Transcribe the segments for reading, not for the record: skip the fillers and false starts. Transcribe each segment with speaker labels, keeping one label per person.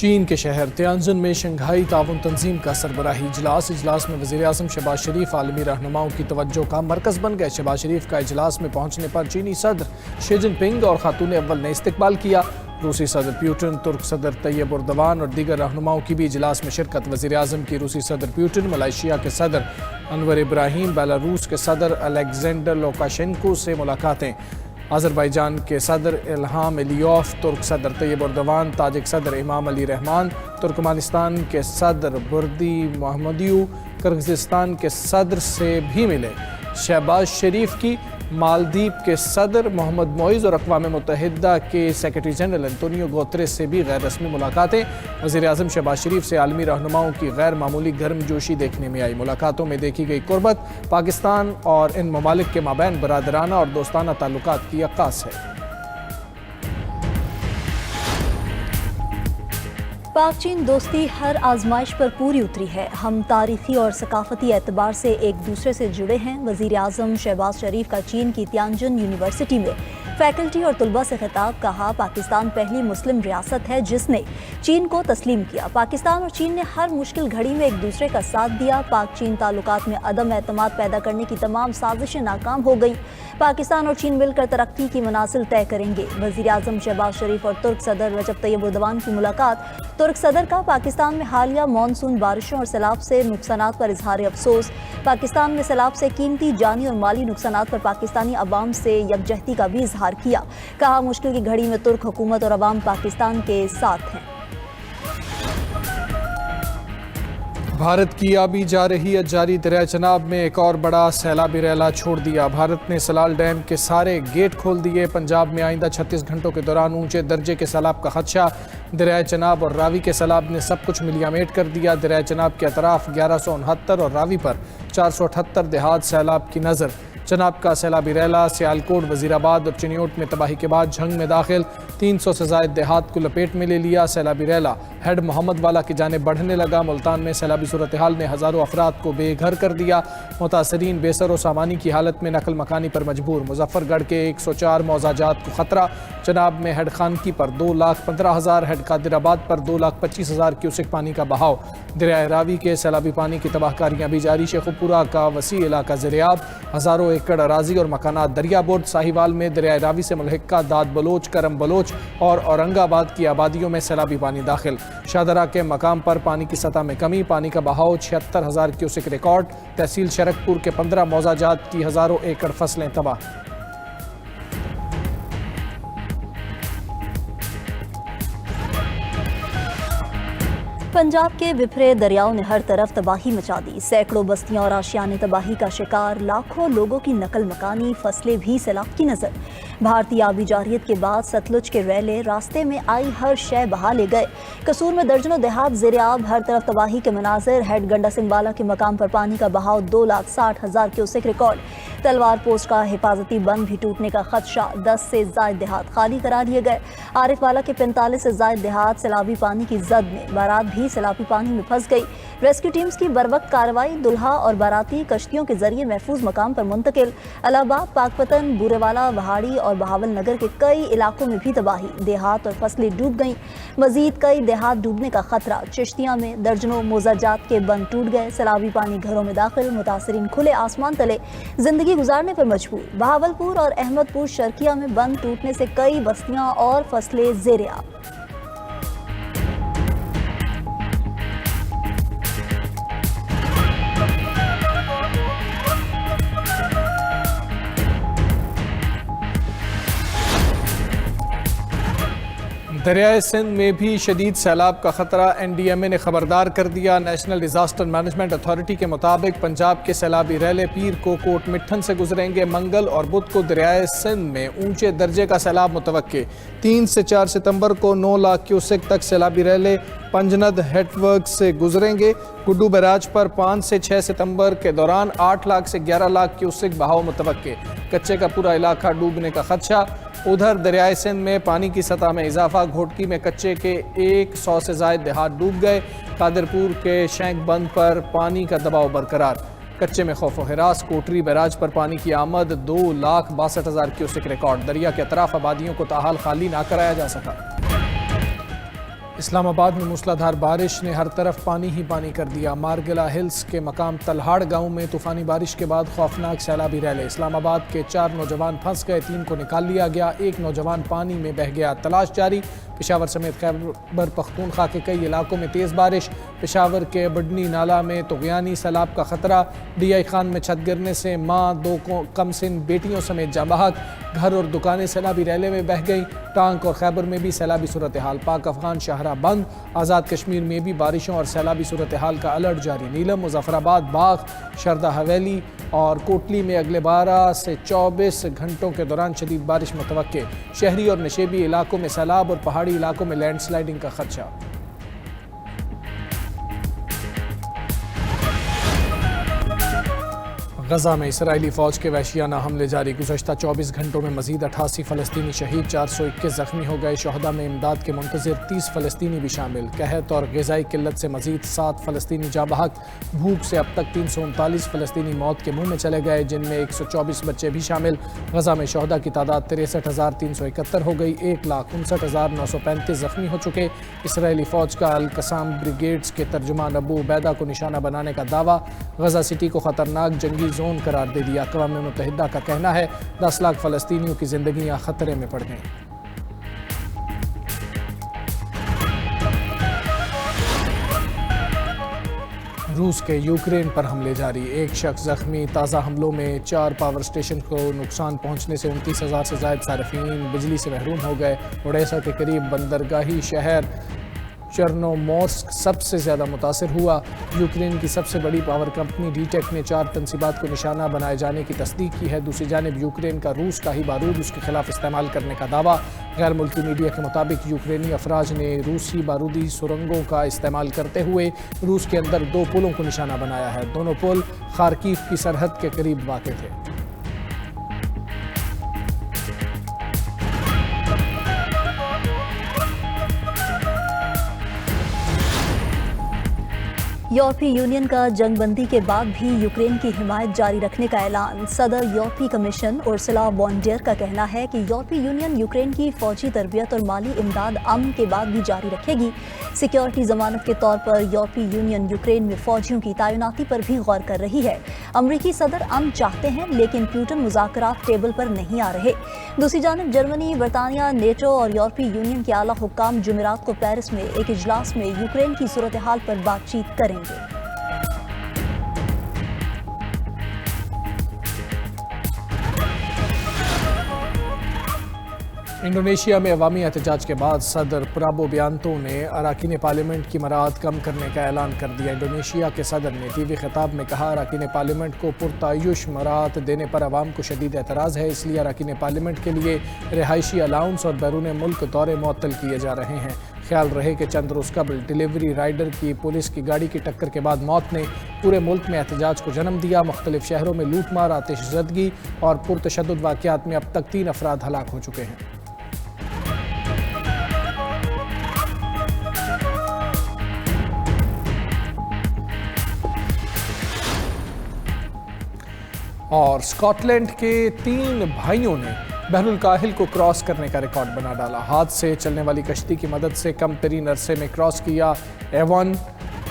Speaker 1: چین کے شہر تیانجن میں شنگھائی تعاون تنظیم کا سربراہی اجلاس میں وزیر اعظم شہباز شریف عالمی رہنماؤں کی توجہ کا مرکز بن گئے۔ شہباز شریف کا اجلاس میں پہنچنے پر چینی صدر شی جن پنگ اور خاتون اول نے استقبال کیا۔ روسی صدر پیوٹن، ترک صدر طیب اردوان اور دیگر رہنماؤں کی بھی اجلاس میں شرکت۔ وزیر اعظم کی روسی صدر پیوٹن، ملائیشیا کے صدر انور ابراہیم، بیلاروس کے صدر الیگزینڈر لوکاشینکو سے ملاقاتیں۔ آذربائیجان کے صدر الہام علیوف، ترک صدر طیب اردوان، تاجک صدر امام علی رحمان، ترکمانستان کے صدر بردی محمدیو، کرغزستان کے صدر سے بھی ملے۔ شہباز شریف کی مالدیپ کے صدر محمد معیز اور اقوام متحدہ کے سیکرٹری جنرل انتونیو گوتریس سے بھی غیر رسمی ملاقاتیں۔ وزیر اعظم شہباز شریف سے عالمی رہنماؤں کی غیر معمولی گرم جوشی دیکھنے میں آئی۔ ملاقاتوں میں دیکھی گئی قربت پاکستان اور ان ممالک کے مابین برادرانہ اور دوستانہ تعلقات کی عکاس ہے۔
Speaker 2: پاک چین دوستی ہر آزمائش پر پوری اتری ہے۔ ہم تاریخی اور ثقافتی اعتبار سے ایک دوسرے سے جڑے ہیں۔ وزیر اعظم شہباز شریف کا چین کی تیانجن یونیورسٹی میں فیکلٹی اور طلباء سے خطاب۔ کہا، پاکستان پہلی مسلم ریاست ہے جس نے چین کو تسلیم کیا۔ پاکستان اور چین نے ہر مشکل گھڑی میں ایک دوسرے کا ساتھ دیا۔ پاک چین تعلقات میں عدم اعتماد پیدا کرنے کی تمام سازشیں ناکام ہو گئیں۔ پاکستان اور چین مل کر ترقی کی منازل طے کریں گے۔ وزیر اعظم شہباز شریف اور ترک صدر رجب طیب اردوان کی ملاقات۔ ترک صدر کا پاکستان میں حالیہ مانسون بارشوں اور سیلاب سے نقصانات پر اظہار افسوس۔ پاکستان میں سیلاب سے قیمتی جانی اور مالی نقصانات پر پاکستانی عوام سے یکجہتی کا بھی اظہار کیا۔ کہا، مشکل کی گھڑی میں ترک حکومت اور عوام پاکستان کے ساتھ ہیں۔
Speaker 1: بھارت کی آبی جارحیت جاری۔ دریائے چناب میں ایک اور بڑا سیلابی ریلا چھوڑ دیا۔ بھارت نے سلال ڈیم کے سارے گیٹ کھول دیے۔ پنجاب میں آئندہ 36 گھنٹوں کے دوران اونچے درجے کے سیلاب کا خدشہ۔ دریائے چناب اور راوی کے سیلاب نے سب کچھ ملیامیٹ کر دیا۔ دریائے چناب کے اطراف 1169 اور راوی پر 478 دہات سیلاب کی نظر۔ چناب کا سیلابی ریلا سیالکوٹ، وزیر آباد اور چنیوٹ میں تباہی کے بعد جھنگ میں داخل، 300 سے زائد دیہات کو لپیٹ میں لے لیا۔ سیلابی ریلا ہیڈ محمد والا کی جانب بڑھنے لگا۔ ملتان میں سیلابی صورتحال نے ہزاروں افراد کو بے گھر کر دیا۔ متاثرین بے سر و سامانی کی حالت میں نقل مکانی پر مجبور۔ مظفر گڑھ کے 104 موضع جات کو خطرہ۔ چناب میں ہیڈ خانکی پر 2,15,000، ہیڈ قادر آباد پر 2,25,000 کیوسک پانی کا بہاؤ۔ دریائے راوی کے سیلابی پانی کی تباہ کاریاں بھی جاری۔ شیخ پورہ کا وسیع علاقہ زیرآب، ہزاروں ایکڑ اراضی اور مکانات دریا برد۔ ساہیوال میں دریائے راوی سے ملحقہ داد بلوچ، کرم بلوچ اور اورنگ آباد کی آبادیوں میں سیلابی پانی داخل۔ شاہدرہ کے مقام پر پانی کی سطح میں کمی، پانی کا بہاؤ 76,000 کیوسک ریکارڈ۔ تحصیل شرکپور کے 15 موضع جات کی ہزاروں ایکڑ فصلیں تباہ۔
Speaker 2: پنجاب کے بپھرے دریاؤں نے ہر طرف تباہی مچا دی۔ سینکڑوں بستیاں اور آشیانے تباہی کا شکار، لاکھوں لوگوں کی نقل مکانی، فصلیں بھی سیلاب کی نظر۔ بھارتی آبی جارحیت کے بعد ستلج کے ریلے راستے میں آئی ہر شے بہا لے گئے۔ قصور میں درجنوں دیہات زیرآب، ہر طرف تباہی کے مناظر۔ ہیڈ گنڈا سنگھ بالا کے مقام پر پانی کا بہاؤ 2,60,000 کیوسک ریکارڈ۔ تلوار پوسٹ کا حفاظتی بند بھی ٹوٹنے کا خدشہ، 10 سے زائد دیہات خالی کرا لیے گئے۔ عارف والا کے 45 سے زائد دیہات سیلابی پانی کی زد میں، بارات بھی سیلابی پانی میں پھنس گئی۔ ریسکیو ٹیمز کی بروقت کارروائی، دلہا اور باراتی کشتیوں کے ذریعے محفوظ مقام پر منتقل۔ الہ آباد، پاک پتن، بورے والا، وہاڑی اور بہاول نگر کے کئی علاقوں میں بھی تباہی، دیہات اور فصلیں ڈوب گئیں۔ مزید کئی دیہات ڈوبنے کا خطرہ۔ چشتیاں میں درجنوں موضع جات کے بند ٹوٹ گئے۔ سیلابی پانی گھروں میں داخل، متاثرین کھلے آسمان تلے زندگی گزارنے پر مجبور۔ بہاولپور اور احمد پور شرقیہ میں بند ٹوٹنے سے کئی بستیاں اور فصلیں زیرآب۔
Speaker 1: دریائے سندھ میں بھی شدید سیلاب کا خطرہ، این ڈی ایم اے نے خبردار کر دیا۔ نیشنل ڈیزاسٹر مینجمنٹ اتھارٹی کے مطابق پنجاب کے سیلابی ریلے پیر کو کوٹ مٹھن سے گزریں گے۔ منگل اور بدھ کو دریائے سندھ میں اونچے درجے کا سیلاب متوقع۔ 3 سے 4 ستمبر کو 9 لاکھ کیوسک تک سیلابی ریلے پنجند ہیڈ ورک سے گزریں گے۔ گڈو بیراج پر 5 سے 6 ستمبر کے دوران 8 لاکھ سے 11 لاکھ کیوسک بہاؤ متوقع۔ کچے کا پورا علاقہ ڈوبنے کا خدشہ۔ ادھر دریائے سندھ میں پانی کی سطح میں اضافہ، گھوٹکی میں کچے کے 100 سے زائد دیہات ڈوب گئے۔ قادرپور کے شینک بند پر پانی کا دباؤ برقرار۔ کچے میں خوف و ہراس، کوٹری بیراج پر پانی کی آمد 2,62,000 کیوسک ریکارڈ۔ دریا کے اطراف آبادیوں کو تاحال خالی نہ کرایا جا سکا۔ اسلام آباد میں موسلادھار بارش نے ہر طرف پانی ہی پانی کر دیا۔ مارگلا ہلز کے مقام تلہاڑ گاؤں میں طوفانی بارش کے بعد خوفناک سیلابی ریلے۔ اسلام آباد کے 4 نوجوان پھنس گئے، 3 کو نکال لیا گیا، 1 نوجوان پانی میں بہہ گیا، تلاش جاری۔ پشاور سمیت خیبر پختونخوا کے کئی علاقوں میں تیز بارش۔ پشاور کے بڈنی نالہ میں طغیانی سیلاب کا خطرہ۔ ڈی آئی خان میں چھت گرنے سے ماں 2 کم سن بیٹیوں سمیت جاں بحق، گھر اور دکانیں سیلابی ریلے میں بہہ گئیں۔ ٹانک اور خیبر میں بھی سیلابی صورتحال۔ پاک افغان شاہراہ بند، آزاد کشمیر میں بھی بارشوں اور سیلابی صورتحال کا الرٹ جاری۔ نیلم، مظفر آباد، باغ، شردہ حویلی اور کوٹلی میں اگلے 12 سے 24 گھنٹوں کے دوران شدید بارش متوقع۔ شہری اور نشیبی علاقوں میں سیلاب اور پہاڑی علاقوں میں لینڈ سلائیڈنگ کا خدشہ۔ غزہ میں اسرائیلی فوج کے وحشیانہ حملے جاری۔ گزشتہ 24 گھنٹوں میں مزید 88 فلسطینی شہید، 421 زخمی ہو گئے۔ شہداء میں امداد کے منتظر 30 فلسطینی بھی شامل۔ قحط اور غذائی قلت سے مزید 7 فلسطینی جاں بحق۔ بھوک سے اب تک 339 فلسطینی موت کے منہ میں چلے گئے، جن میں 124 بچے بھی شامل۔ غزہ میں شہداء کی تعداد 63,371 ہو گئی، 1,59,935 زخمی ہو چکے۔ اسرائیلی فوج کا القسام بریگیڈز کے ترجمان ابو عبیدہ کو نشانہ بنانے کا دعویٰ۔ غزہ سٹی کو خطرناک جنگی زون قرار دے دیا۔ اقوام متحدہ کا کہنا ہے 10 لاکھ فلسطینیوں کی زندگیاں خطرے میں پڑ گئیں۔ روس کے یوکرین پر حملے جاری، 1 شخص زخمی۔ تازہ حملوں میں 4 پاور سٹیشن کو نقصان پہنچنے سے 29,000 سے زائد صارفین بجلی سے محروم ہو گئے۔ اوڈیسا کے قریب بندرگاہی شہر چرنومورسک سب سے زیادہ متاثر ہوا۔ یوکرین کی سب سے بڑی پاور کمپنی ڈی ٹیک نے 4 تنصیبات کو نشانہ بنائے جانے کی تصدیق کی ہے۔ دوسری جانب یوکرین کا روس کا ہی بارود اس کے خلاف استعمال کرنے کا دعویٰ۔ غیر ملکی میڈیا کے مطابق یوکرینی افواج نے روسی بارودی سرنگوں کا استعمال کرتے ہوئے روس کے اندر 2 پلوں کو نشانہ بنایا ہے۔ دونوں پل خارکیف کی سرحد کے قریب واقع تھے۔
Speaker 2: یورپی یونین کا جنگ بندی کے بعد بھی یوکرین کی حمایت جاری رکھنے کا اعلان۔ صدر یورپی کمیشن ارسلا وان ڈیر کا کہنا ہے کہ یورپی یونین یوکرین کی فوجی تربیت اور مالی امداد امن کے بعد بھی جاری رکھے گی۔ سیکیورٹی ضمانت کے طور پر یورپی یونین یوکرین میں فوجیوں کی تعیناتی پر بھی غور کر رہی ہے۔ امریکی صدر امن چاہتے ہیں لیکن پیوٹن مذاکرات ٹیبل پر نہیں آ رہے۔ دوسری جانب جرمنی، برطانیہ، نیٹو اور یورپی یونین کے اعلیٰ حکام جمعرات کو پیرس میں ایک اجلاس میں یوکرین کی صورتحال پر بات چیت کریں گے۔
Speaker 1: انڈونیشیا میں عوامی احتجاج کے بعد صدر پرابو بیانتو نے اراکین پارلیمنٹ کی مراعات کم کرنے کا اعلان کر دیا۔ انڈونیشیا کے صدر نے ٹی وی خطاب میں کہا اراکین پارلیمنٹ کو پرتعیش مراعات دینے پر عوام کو شدید اعتراض ہے، اس لیے اراکین پارلیمنٹ کے لیے رہائشی الاؤنس اور بیرون ملک دورے معطل کیے جا رہے ہیں۔ خیال رہے کہ چند روز قبل ڈیلیوری رائڈر کی پولیس کی گاڑی کی ٹکر کے بعد موت نے پورے ملک میں احتجاج کو جنم دیا۔ مختلف شہروں میں لوٹ مار، آتش زدگی اور پرتشدد واقعات میں اب تک 3 افراد ہلاک ہو چکے ہیں۔ اور اسکاٹ لینڈ کے 3 بھائیوں نے بحر الکاہل کو کراس کرنے کا ریکارڈ بنا ڈالا۔ ہاتھ سے چلنے والی کشتی کی مدد سے کم ترین عرصے میں کراس کیا۔ ایوان،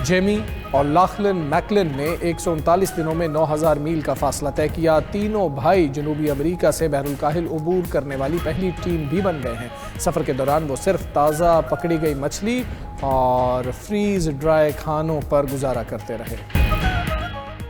Speaker 1: جیمی اور لاخلن میکلن نے 139 دنوں میں 9,000 میل کا فاصلہ طے کیا۔ تینوں بھائی جنوبی امریکہ سے بحر الکاہل عبور کرنے والی پہلی ٹیم بھی بن گئے ہیں۔ سفر کے دوران وہ صرف تازہ پکڑی گئی مچھلی اور فریز ڈرائی کھانوں پر گزارا کرتے رہے۔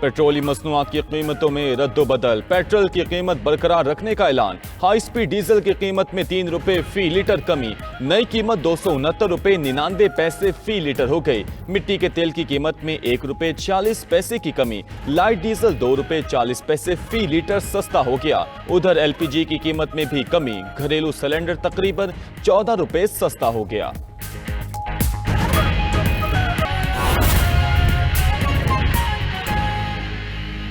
Speaker 3: پیٹرولیم مصنوعات کی قیمتوں میں رد و بدل، پیٹرول کی قیمت برقرار رکھنے کا اعلان۔ ہائی سپیڈ ڈیزل کی قیمت میں 3 روپے فی لیٹر کمی، نئی قیمت 269 روپے 99 پیسے فی لیٹر ہو گئی۔ مٹی کے تیل کی قیمت میں 1 روپے 40 پیسے کی کمی، لائٹ ڈیزل 2 روپے 40 پیسے فی لیٹر سستا ہو گیا۔ ادھر ایل پی جی کی قیمت میں بھی کمی، گھریلو سلنڈر تقریباً 14 روپے سستا ہو گیا۔